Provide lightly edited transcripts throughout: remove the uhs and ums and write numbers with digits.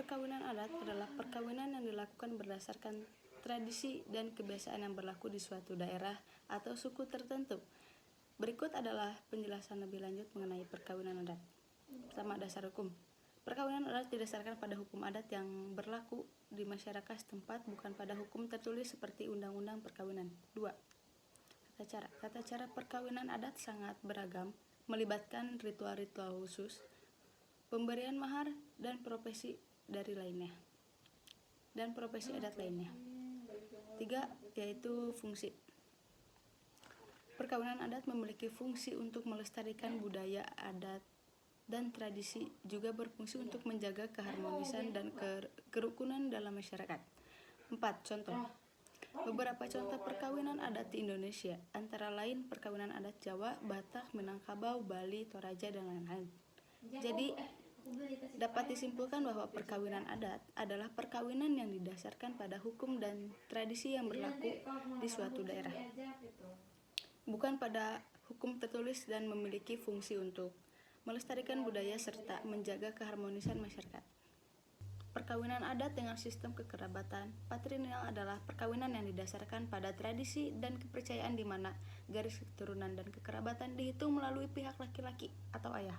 Perkawinan adat adalah perkawinan yang dilakukan berdasarkan tradisi dan kebiasaan yang berlaku di suatu daerah atau suku tertentu. Berikut adalah penjelasan lebih lanjut mengenai perkawinan adat. Pertama, dasar hukum. Perkawinan adat didasarkan pada hukum adat yang berlaku di masyarakat setempat, bukan pada hukum tertulis seperti undang-undang perkawinan. 2. Tata cara. Tata cara perkawinan adat sangat beragam, melibatkan ritual-ritual khusus, pemberian mahar, dan profesi adat lainnya. 3. Yaitu fungsi. Perkawinan adat memiliki fungsi untuk melestarikan budaya, adat, dan tradisi, juga berfungsi untuk menjaga keharmonisan dan kerukunan dalam masyarakat. 4. Contoh. Beberapa contoh perkawinan adat di Indonesia, antara lain perkawinan adat Jawa, Batak, Minangkabau, Bali, Toraja, dan lain-lain. Jadi, dapat disimpulkan bahwa perkawinan adat adalah perkawinan yang didasarkan pada hukum dan tradisi yang berlaku di suatu daerah, bukan pada hukum tertulis, dan memiliki fungsi untuk melestarikan budaya serta menjaga keharmonisan masyarakat. Perkawinan adat dengan sistem kekerabatan patrilineal adalah perkawinan yang didasarkan pada tradisi dan kepercayaan di mana garis keturunan dan kekerabatan dihitung melalui pihak laki-laki atau ayah.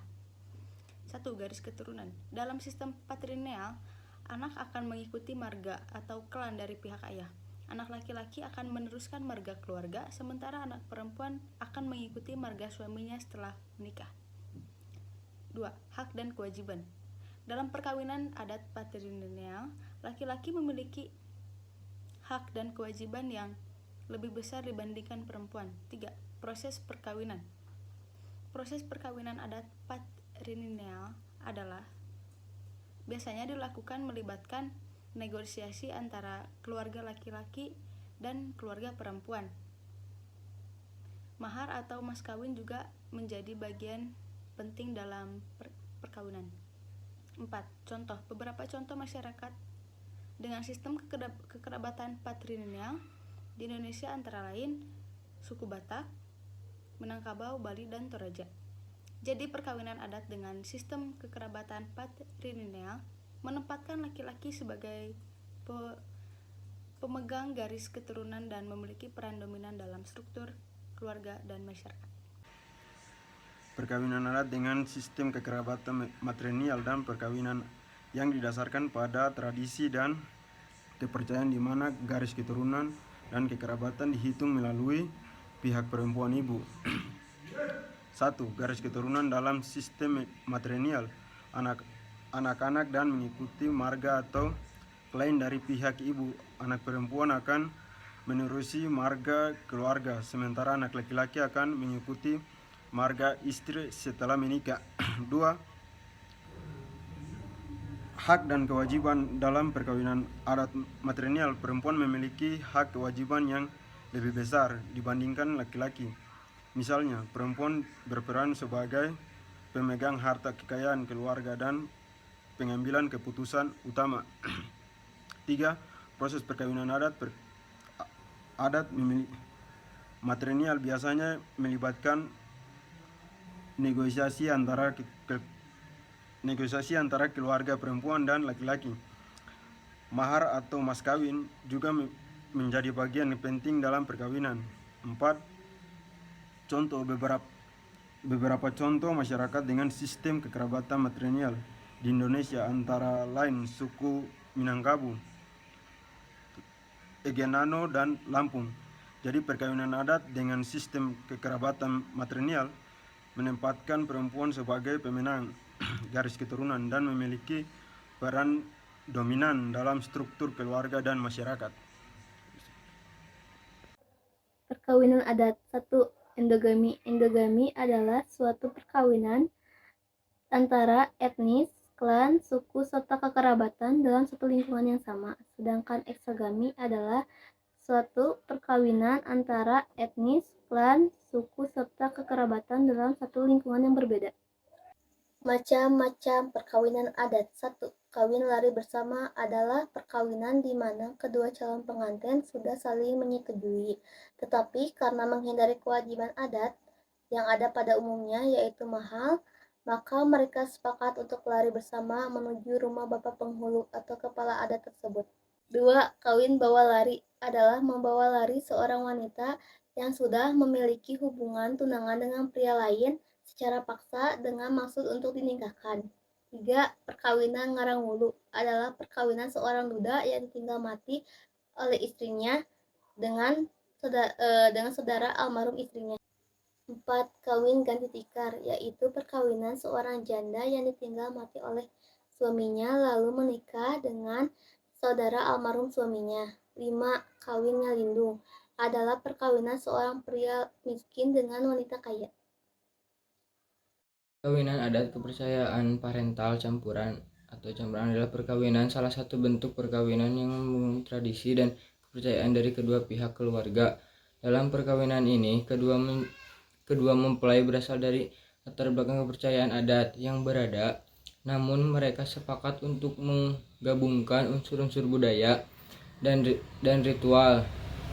1. Garis keturunan. Dalam sistem patrilineal, anak akan mengikuti marga atau klan dari pihak ayah. Anak laki-laki akan meneruskan marga keluarga, sementara anak perempuan akan mengikuti marga suaminya setelah menikah. 2. Hak dan kewajiban. Dalam perkawinan adat patrilineal, laki-laki memiliki hak dan kewajiban yang lebih besar dibandingkan perempuan. 3. Proses perkawinan. Proses perkawinan adat patrilineal adalah biasanya dilakukan melibatkan negosiasi antara keluarga laki-laki dan keluarga perempuan. Mahar atau mas kawin juga menjadi bagian penting dalam perkawinan. 4. Contoh. Beberapa contoh masyarakat dengan sistem kekerabatan patrilineal di Indonesia antara lain suku Batak, Minangkabau, Bali, dan Toraja. Jadi perkawinan adat dengan sistem kekerabatan patrilineal menempatkan laki-laki sebagai pemegang garis keturunan dan memiliki peran dominan dalam struktur keluarga dan masyarakat. Perkawinan adat dengan sistem kekerabatan matrilineal dan perkawinan yang didasarkan pada tradisi dan kepercayaan di mana garis keturunan dan kekerabatan dihitung melalui pihak perempuan ibu. 1. Garis keturunan dalam sistem matrilineal. Anak-anak dan mengikuti marga atau klan dari pihak ibu. Anak perempuan akan menerusi marga keluarga, sementara anak laki-laki akan mengikuti marga istri setelah menikah. 2. Hak dan kewajiban dalam perkawinan adat matrilineal. Perempuan memiliki hak kewajiban yang lebih besar dibandingkan laki-laki. Misalnya, perempuan berperan sebagai pemegang harta kekayaan keluarga dan pengambilan keputusan utama. 3. Proses perkawinan adat matrilineal biasanya melibatkan negosiasi antara keluarga perempuan dan laki-laki. Mahar atau mas kawin juga menjadi bagian penting dalam perkawinan. 4. Contoh. Beberapa contoh masyarakat dengan sistem kekerabatan matrilineal di Indonesia antara lain suku Minangkabau, Egenano, dan Lampung. Jadi perkawinan adat dengan sistem kekerabatan matrilineal menempatkan perempuan sebagai pemenang garis keturunan dan memiliki peran dominan dalam struktur keluarga dan masyarakat. Perkawinan adat. 1. Endogami. Endogami adalah suatu perkawinan antara etnis, klan, suku, serta kekerabatan dalam satu lingkungan yang sama. Sedangkan eksogami adalah suatu perkawinan antara etnis, klan, suku, serta kekerabatan dalam satu lingkungan yang berbeda. Macam-macam perkawinan adat. 1. Kawin lari bersama adalah perkawinan di mana kedua calon pengantin sudah saling menyetujui, tetapi karena menghindari kewajiban adat yang ada pada umumnya, yaitu mahar, Maka mereka sepakat untuk lari bersama menuju rumah bapak penghulu atau kepala adat tersebut. 2. Kawin bawa lari adalah membawa lari seorang wanita yang sudah memiliki hubungan tunangan dengan pria lain secara paksa dengan maksud untuk dinikahkan. 3. Perkawinan ngarangulu adalah perkawinan seorang duda yang ditinggal mati oleh istrinya dengan saudara almarhum istrinya. 4. Kawin ganti tikar, yaitu perkawinan seorang janda yang ditinggal mati oleh suaminya lalu menikah dengan saudara almarhum suaminya. 5. Kawin ngalindung adalah perkawinan seorang pria miskin dengan wanita kaya. Perkawinan adat kepercayaan parental campuran atau campuran adalah perkawinan salah satu bentuk perkawinan yang mengandung tradisi dan kepercayaan dari kedua pihak keluarga. Dalam perkawinan ini, kedua mempelai berasal dari latar belakang kepercayaan adat yang berada, namun mereka sepakat untuk menggabungkan unsur-unsur budaya dan ritual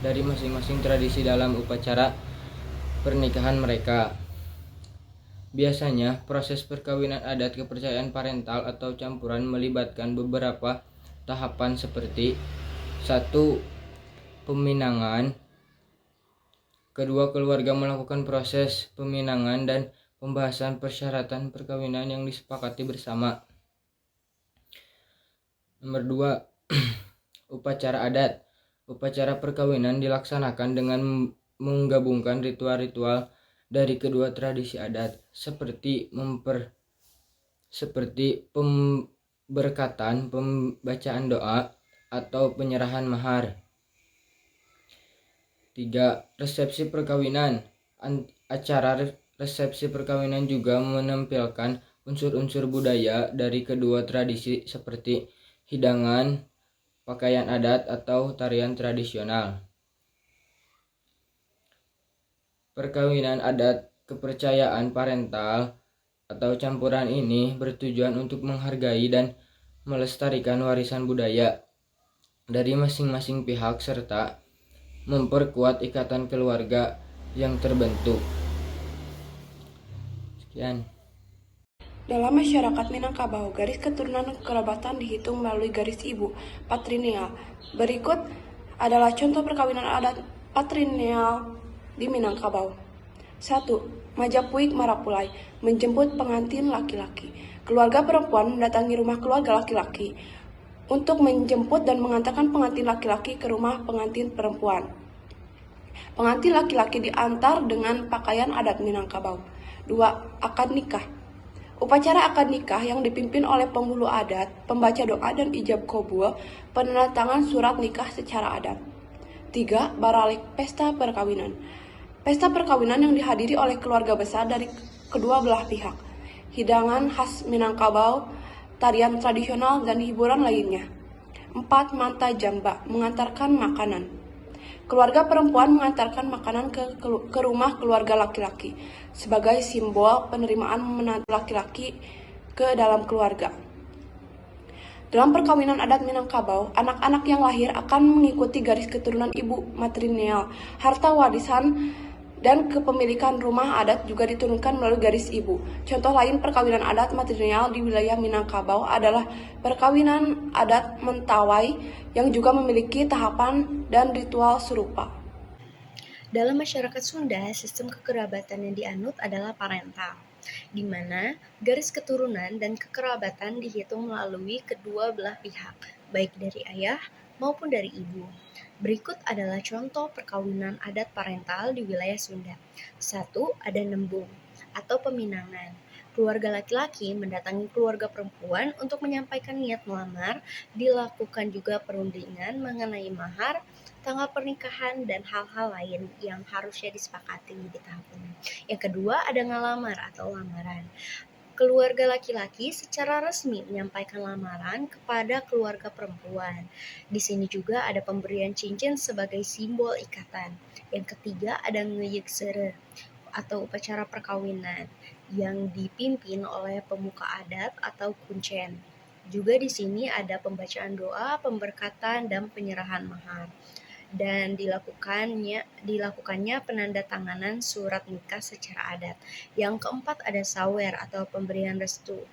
dari masing-masing tradisi dalam upacara pernikahan mereka. Biasanya, proses perkawinan adat kepercayaan parental atau campuran melibatkan beberapa tahapan seperti 1. Peminangan. Kedua keluarga melakukan proses peminangan dan pembahasan persyaratan perkawinan yang disepakati bersama. Nomor 2. Upacara adat. Upacara perkawinan dilaksanakan dengan menggabungkan ritual-ritual dari kedua tradisi adat seperti pemberkatan, pembacaan doa, atau penyerahan mahar. 3. Resepsi perkawinan. Acara resepsi perkawinan juga menampilkan unsur-unsur budaya dari kedua tradisi seperti hidangan, pakaian adat, atau tarian tradisional. Perkawinan adat kepercayaan parental atau campuran ini bertujuan untuk menghargai dan melestarikan warisan budaya dari masing-masing pihak serta memperkuat ikatan keluarga yang terbentuk. Sekian. Dalam masyarakat Minangkabau, garis keturunan kekerabatan dihitung melalui garis ibu, patrilineal. Berikut adalah contoh perkawinan adat patrilineal di Minangkabau. 1. Majapuik Marapulai, menjemput pengantin laki-laki. Keluarga perempuan mendatangi rumah keluarga laki-laki untuk menjemput dan mengantarkan pengantin laki-laki ke rumah pengantin perempuan. Pengantin laki-laki diantar dengan pakaian adat Minangkabau. 2. Akad nikah. Upacara akad nikah yang dipimpin oleh penghulu adat, pembaca doa dan ijab kabul, penandatangan surat nikah secara adat. 3. Baralik, pesta perkawinan. Pesta perkawinan yang dihadiri oleh keluarga besar dari kedua belah pihak. Hidangan khas Minangkabau, tarian tradisional, dan hiburan lainnya. 4. Manta jamba, mengantarkan makanan. Keluarga perempuan mengantarkan makanan ke rumah keluarga laki-laki sebagai simbol penerimaan menantu laki-laki ke dalam keluarga. Dalam perkawinan adat Minangkabau, anak-anak yang lahir akan mengikuti garis keturunan ibu matrilineal. Harta warisan dan kepemilikan rumah adat juga diturunkan melalui garis ibu. Contoh lain perkawinan adat matrilineal di wilayah Minangkabau adalah perkawinan adat Mentawai yang juga memiliki tahapan dan ritual serupa. Dalam masyarakat Sunda, sistem kekerabatan yang dianut adalah parental, di mana garis keturunan dan kekerabatan dihitung melalui kedua belah pihak, baik dari ayah maupun dari ibu. Berikut adalah contoh perkawinan adat parental di wilayah Sunda. 1. Ada nembung atau peminangan. Keluarga laki-laki mendatangi keluarga perempuan untuk menyampaikan niat melamar, dilakukan juga perundingan mengenai mahar, tanggal pernikahan, dan hal-hal lain yang harusnya disepakati di tahap ini. Yang kedua, ada ngalamar atau lamaran. Keluarga laki-laki secara resmi menyampaikan lamaran kepada keluarga perempuan. Di sini juga ada pemberian cincin sebagai simbol ikatan. Yang ketiga, ada ngeyek atau upacara perkawinan yang dipimpin oleh pemuka adat atau kuncen. Juga di sini ada pembacaan doa, pemberkatan, dan penyerahan mahar. dan dilakukannya penandatanganan surat nikah secara adat. Yang keempat ada sawer atau pemberian restu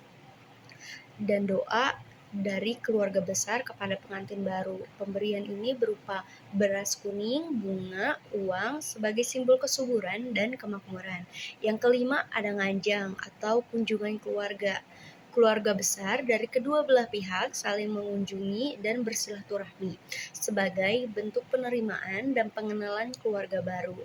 dan doa dari keluarga besar kepada pengantin baru. Pemberian ini berupa beras kuning, bunga, uang sebagai simbol kesuburan dan kemakmuran. Yang kelima ada nganjang atau kunjungan keluarga. Keluarga besar dari kedua belah pihak saling mengunjungi dan bersilaturahmi sebagai bentuk penerimaan dan pengenalan keluarga baru.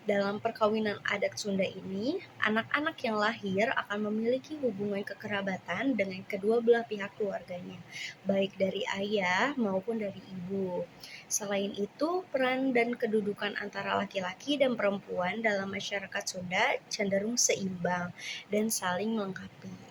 Dalam perkawinan adat Sunda ini, anak-anak yang lahir akan memiliki hubungan kekerabatan dengan kedua belah pihak keluarganya, baik dari ayah maupun dari ibu. Selain itu, peran dan kedudukan antara laki-laki dan perempuan dalam masyarakat Sunda cenderung seimbang dan saling melengkapi.